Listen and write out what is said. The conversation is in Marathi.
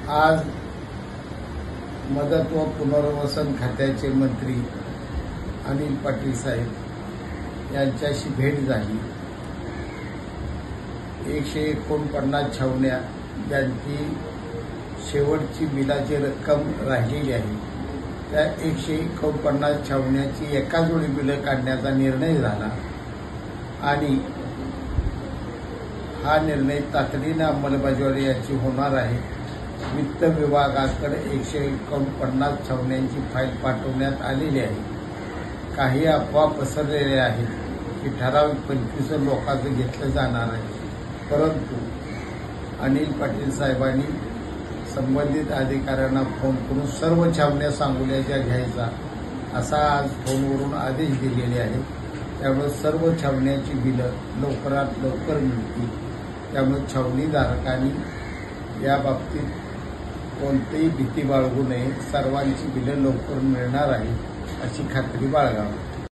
आज मदत व पुनर्वसन खात्याचे मंत्री अनिल पाटील साहेब यांच्याशी भेट झाली। 149 छावण्या ज्यांची शेवटची बिलाची रक्कम राहिलेली आहे त्या 149 छावण्याची एकाच वेळी बिलं काढण्याचा निर्णय झाला आणि हा निर्णय तातडीने अंमलबजावणी याची होणार आहे। वित्त विभागाकडे 149 छावण्यांची फाईल पाठवण्यात आलेली आहे। काही अफवा पसरलेल्या आहेत की ठराविक 25 लोकांचं घेतलं जाणार आहे, परंतु अनिल पाटील साहेबांनी संबंधित अधिकाऱ्यांना फोन करून सर्व छावण्या सांगोल्याच्या घ्यायचा असा आज फोनवरून आदेश दिलेले आहेत। त्यामुळे सर्व छावण्याची बिलं लवकरात लवकर मिळतील। त्यामुळे छावणीधारकांनी या बाबतीत कोणतीही भीती बाळगू नये। सर्वांची बिलं लवकर मिळणार आहे अशी खात्री बाळगावी।